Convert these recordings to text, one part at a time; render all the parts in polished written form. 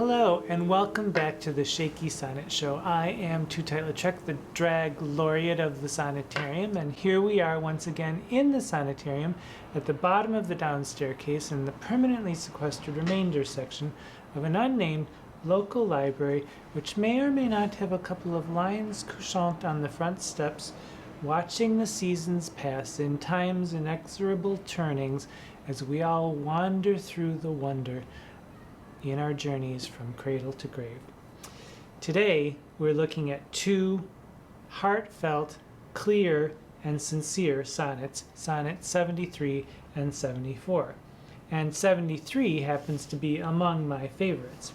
Hello and welcome back to the Shakey Sonnet Show. I am Tootight Lautrec, the drag laureate of the Sonnetarium, and here we are once again in the Sonnetarium at the bottom of the down staircase in the permanently sequestered remainder section of an unnamed local library which may or may not have a couple of lions couchant on the front steps, watching the seasons pass in time's inexorable turnings as we all wander through the wonder in our journeys from cradle to grave. Today, we're looking at two heartfelt, clear, and sincere sonnets, Sonnets 73 and 74. And 73 happens to be among my favorites.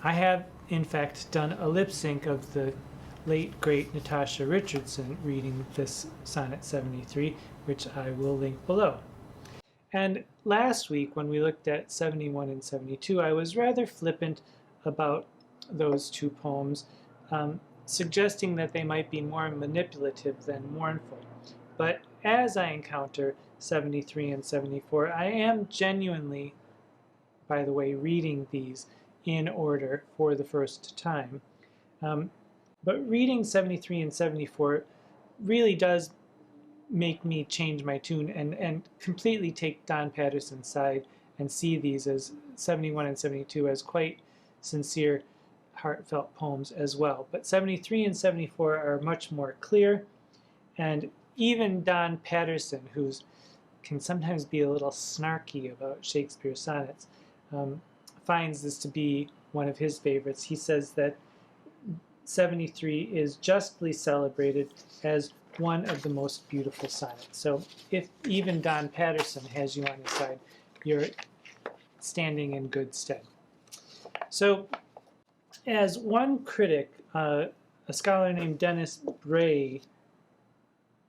I have, in fact, done a lip sync of the late, great Natasha Richardson reading this Sonnet 73, which I will link below. And last week, when we looked at 71 and 72, I was rather flippant about those two poems, suggesting that they might be more manipulative than mournful. But as I encounter 73 and 74, I am genuinely, by the way, reading these in order for the first time. But reading 73 and 74 really does make me change my tune and completely take Don Patterson's side and see these as 71 and 72 as quite sincere, heartfelt poems as well. But 73 and 74 are much more clear, and even Don Patterson, who can sometimes be a little snarky about Shakespeare sonnets, finds this to be one of his favorites. He says that 73 is justly celebrated as one of the most beautiful sonnets. So if even Don Patterson has you on his side, you're standing in good stead. So as one critic, a scholar named Dennis Bray,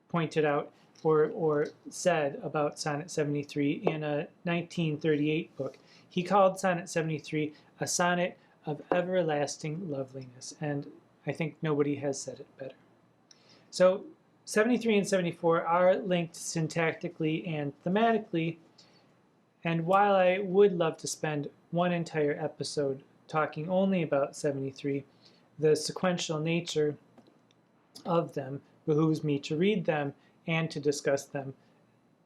pointed out or said about Sonnet 73 in a 1938 book, he called Sonnet 73 a sonnet of everlasting loveliness, and I think nobody has said it better. So 73 and 74 are linked syntactically and thematically, and while I would love to spend one entire episode talking only about 73, the sequential nature of them behooves me to read them and to discuss them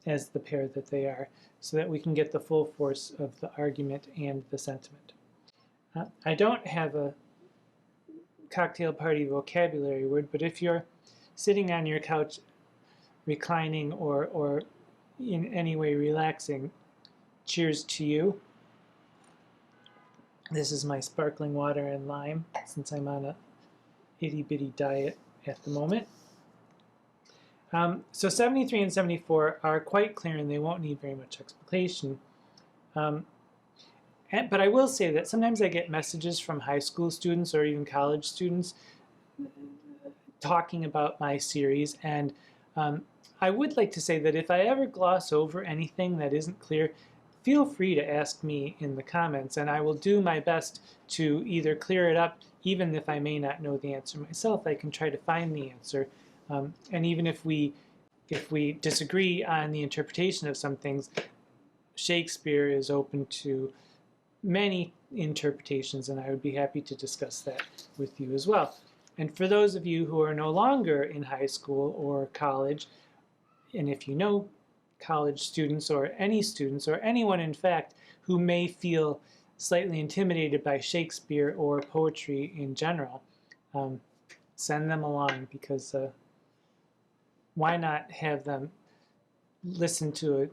as the pair that they are, so that we can get the full force of the argument and the sentiment. I don't have a cocktail party vocabulary word, but if you're sitting on your couch reclining or in any way relaxing, cheers to you. This is my sparkling water and lime, since I'm on a itty-bitty diet at the moment. So 73 and 74 are quite clear and they won't need very much explanation. But I will say that sometimes I get messages from high school students or even college students talking about my series, and I would like to say that if I ever gloss over anything that isn't clear, feel free to ask me in the comments, and I will do my best to either clear it up. Even if I may not know the answer myself, I can try to find the answer. And even if we disagree on the interpretation of some things, Shakespeare is open to many interpretations, and I would be happy to discuss that with you as well. And for those of you who are no longer in high school or college, and if you know college students or anyone in fact who may feel slightly intimidated by Shakespeare or poetry in general, send them along, because why not have them listen to a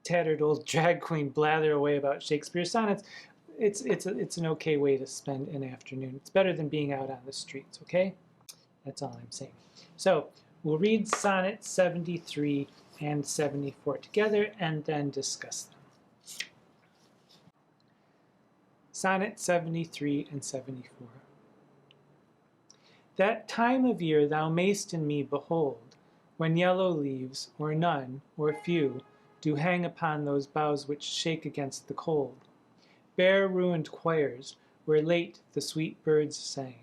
tattered old drag queen blather away about Shakespeare sonnets? It's an okay way to spend an afternoon. It's better than being out on the streets, okay? That's all I'm saying. So we'll read Sonnet 73 and 74 together and then discuss them. Sonnet 73 and 74. That time of year thou mayst in me behold, when yellow leaves, or none, or few, do hang upon those boughs which shake against the cold. Bare ruined choirs, where late the sweet birds sang.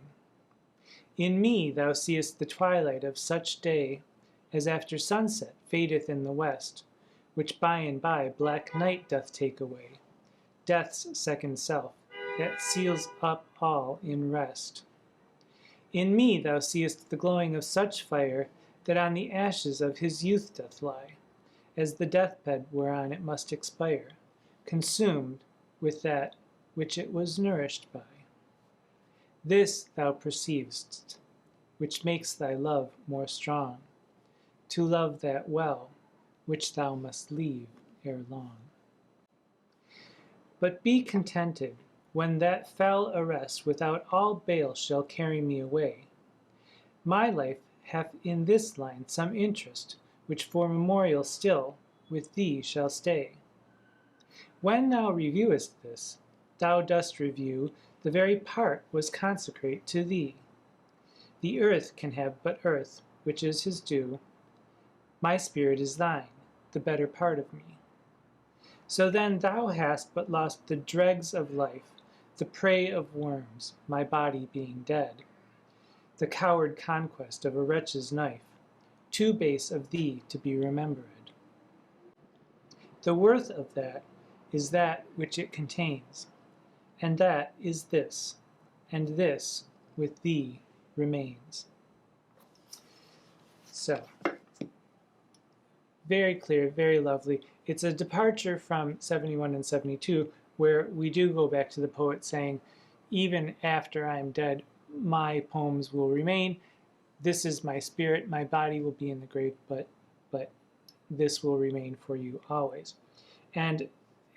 In me thou seest the twilight of such day, as after sunset fadeth in the west, which by and by black night doth take away, death's second self, that seals up all in rest. In me thou seest the glowing of such fire that on the ashes of his youth doth lie, as the deathbed whereon it must expire, consumed with that which it was nourished by. This thou perceiv'st, which makes thy love more strong, to love that well which thou must leave ere long. But be contented when that fell arrest without all bail shall carry me away. My life hath in this line some interest, which for memorial still with thee shall stay. When thou reviewest this, thou dost review the very part was consecrate to thee. The earth can have but earth, which is his due. My spirit is thine, the better part of me. So then thou hast but lost the dregs of life, the prey of worms, my body being dead, the coward conquest of a wretch's knife, too base of thee to be remembered. The worth of that is that which it contains, and that is this, and this with thee remains. So, very clear, very lovely. It's a departure from 71 and 72, where we do go back to the poet saying, even after I'm dead, my poems will remain. This is my spirit, my body will be in the grave, but this will remain for you always. And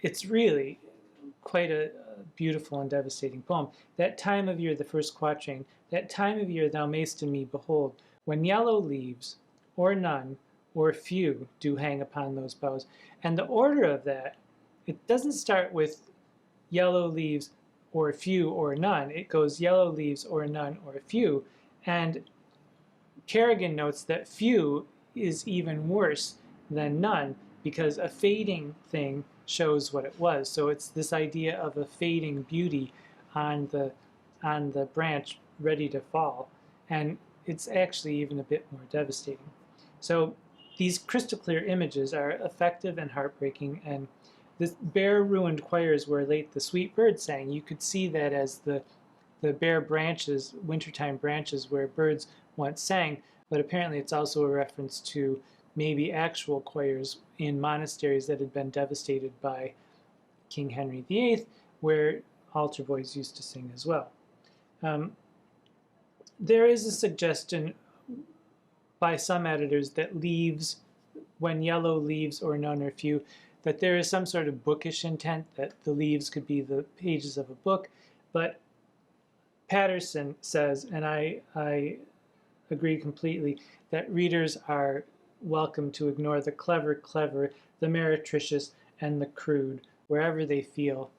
it's really quite a beautiful and devastating poem. That time of year, the first quatrain, that time of year thou mayst in me behold, when yellow leaves, or none, or few, do hang upon those boughs. And the order of that, it doesn't start with yellow leaves, or few, or none. It goes yellow leaves, or none, or few. And Kerrigan notes that few is even worse than none, because a fading thing shows what it was. So it's this idea of a fading beauty on the branch ready to fall. And it's actually even a bit more devastating. So these crystal clear images are effective and heartbreaking, and the bare ruined choirs where late the sweet birds sang, you could see that as the bare branches, wintertime branches where birds once sang, but apparently it's also a reference to maybe actual choirs in monasteries that had been devastated by King Henry VIII, where altar boys used to sing as well. There is a suggestion by some editors that leaves, when yellow leaves or none or few, that there is some sort of bookish intent, that the leaves could be the pages of a book. But Patterson says, and I agree completely, that readers are welcome to ignore the clever, the meretricious, and the crude, wherever they feel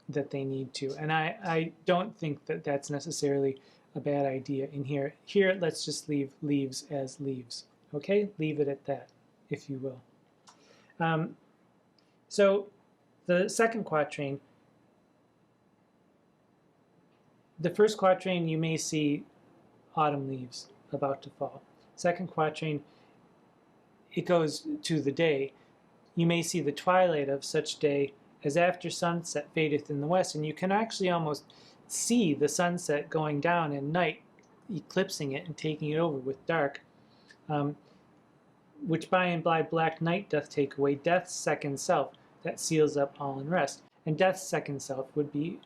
that they need to. And I don't think that that's necessarily a bad idea in here. Here, let's just leave leaves as leaves. Okay? Leave it at that, if you will. So the second quatrain, the first quatrain, you may see autumn leaves about to fall. Second quatrain, it goes to the day. You may see the twilight of such day as after sunset fadeth in the west, and you can actually almost see the sunset going down and night eclipsing it and taking it over with dark, which by and by black night doth take away death's second self that seals up all in rest. And death's second self would be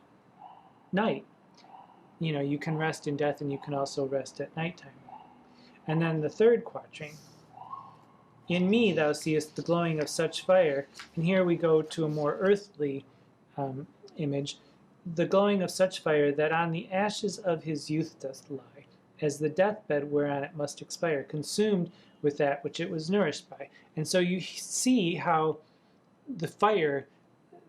night. You know, you can rest in death and you can also rest at nighttime. And then the third quatrain, in me thou seest the glowing of such fire, and here we go to a more earthly image, the glowing of such fire that on the ashes of his youth doth lie, as the deathbed whereon it must expire, consumed with that which it was nourished by. And so you see how the fire,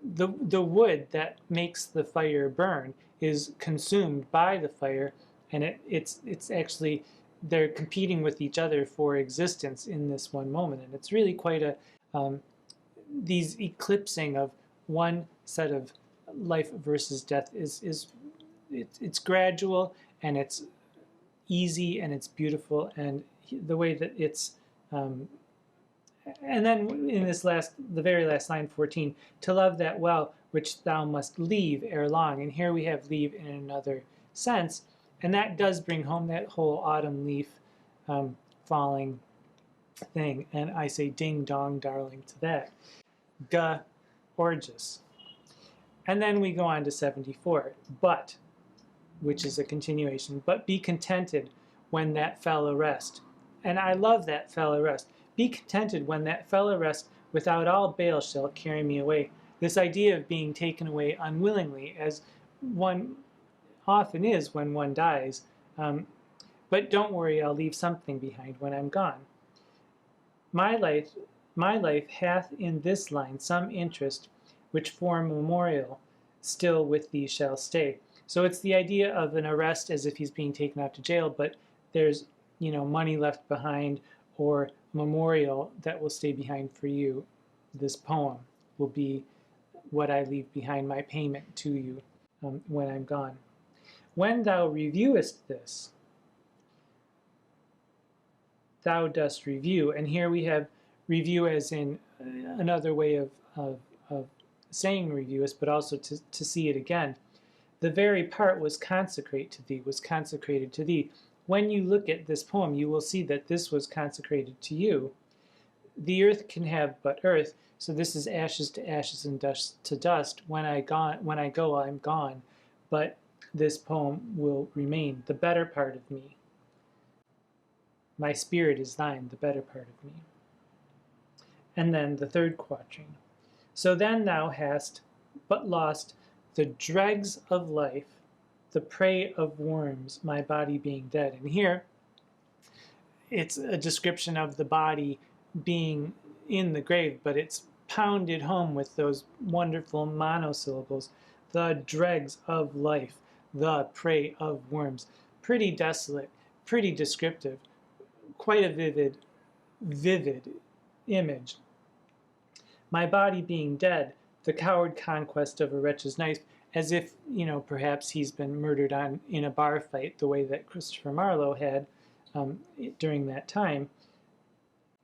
the wood that makes the fire burn is consumed by the fire, and it's actually, they're competing with each other for existence in this one moment. And it's really quite a, these eclipsing of one set of life versus death it's gradual, and it's easy, and it's beautiful, and the way that it's, and then in this the very last line, 14, to love that well which thou must leave ere long. And here we have leave in another sense, and that does bring home that whole autumn leaf falling thing. And I say ding dong darling to that. Gorgeous. And then we go on to 74. But, which is a continuation, but be contented when that fell arrest. And I love that fell arrest. Be contented when that fell arrest without all bail shall carry me away. This idea of being taken away unwillingly, as one often is when one dies. But don't worry, I'll leave something behind when I'm gone. My life hath in this line some interest, which for memorial still with thee shall stay. So it's the idea of an arrest as if he's being taken off to jail, but there's, money left behind or memorial that will stay behind for you. This poem will be what I leave behind, my payment to you when I'm gone. When thou reviewest this, thou dost review. And here we have review as in another way of saying reviewest, but also to see it again. The very part was consecrated to thee. When you look at this poem, you will see that this was consecrated to you. The earth can have but earth, so this is ashes to ashes and dust to dust. When I go, I'm gone. But this poem will remain, the better part of me. My spirit is thine, the better part of me. And then the third quatrain. So then thou hast but lost the dregs of life, the prey of worms, my body being dead. And here, it's a description of the body being in the grave, but it's pounded home with those wonderful monosyllables. The dregs of life, the prey of worms. Pretty desolate, pretty descriptive, quite a vivid image. My body being dead, the coward conquest of a wretch's knife, as if, perhaps he's been murdered in a bar fight, the way that Christopher Marlowe had during that time.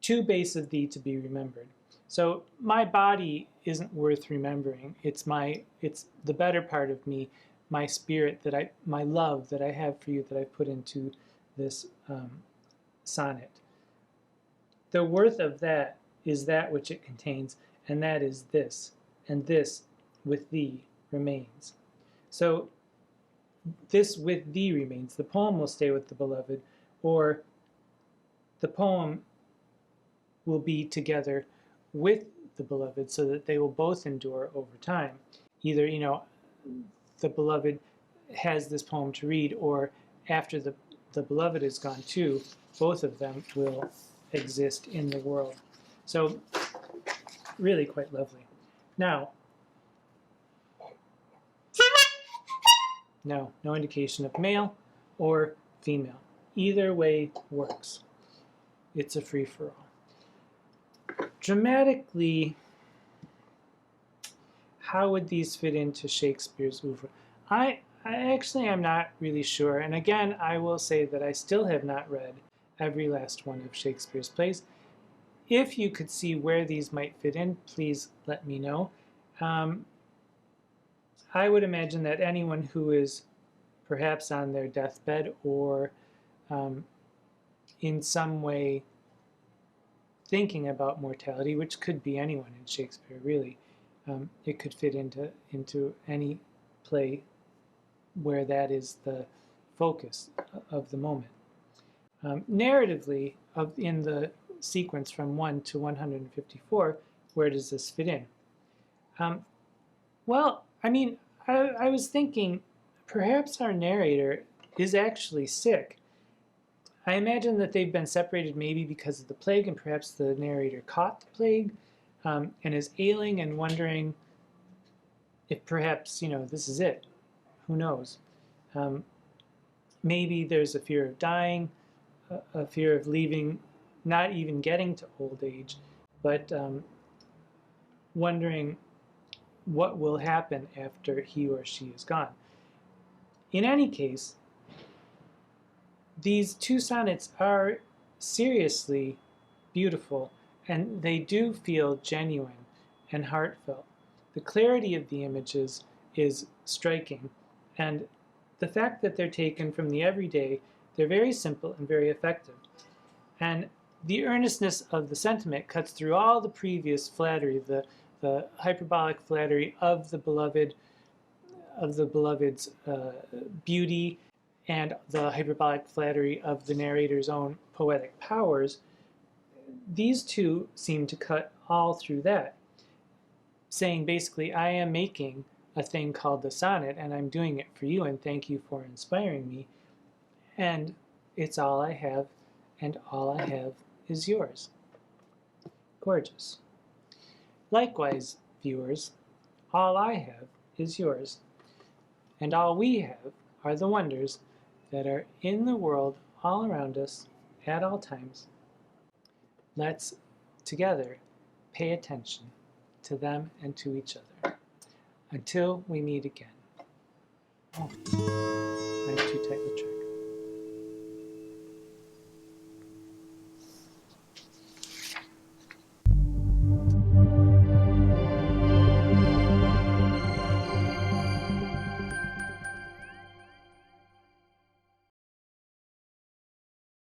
Too base of thee to be remembered. So my body isn't worth remembering. It's the better part of me, my spirit, my love that I have for you that I put into this sonnet. The worth of that is that which it contains, and that is this, and this with thee remains. So this with thee remains. The poem will stay with the beloved, or the poem will be together with the beloved so that they will both endure over time. Either, the beloved has this poem to read, or after the beloved is gone too, both of them will exist in the world. So really quite lovely. Now, no indication of male or female. Either way works. It's a free-for-all. Dramatically, how would these fit into Shakespeare's oeuvre? I actually am not really sure. And again, I will say that I still have not read every last one of Shakespeare's plays. If you could see where these might fit in, please let me know. I would imagine that anyone who is perhaps on their deathbed or in some way thinking about mortality, which could be anyone in Shakespeare, really, it could fit into any play where that is the focus of the moment. Narratively, in the sequence from 1 to 154, where does this fit in? Well, I was thinking perhaps our narrator is actually sick. I imagine that they've been separated maybe because of the plague, and perhaps the narrator caught the plague and is ailing and wondering if perhaps, this is it. Who knows? Maybe there's a fear of dying, a fear of leaving, not even getting to old age, but wondering what will happen after he or she is gone. In any case, these two sonnets are seriously beautiful, and they do feel genuine and heartfelt. The clarity of the images is striking, and the fact that they're taken from the everyday, they're very simple and very effective. And the earnestness of the sentiment cuts through all the previous flattery, the hyperbolic flattery of the beloved's beauty, and the hyperbolic flattery of the narrator's own poetic powers. These two seem to cut all through that, saying basically, I am making a thing called the sonnet, and I'm doing it for you, and thank you for inspiring me. And it's all I have, and all I have is yours. Gorgeous. Likewise, viewers, all I have is yours, and all we have are the wonders that are in the world all around us at all times. Let's together pay attention to them and to each other. Until we meet again. I'm Tootight Lautrec.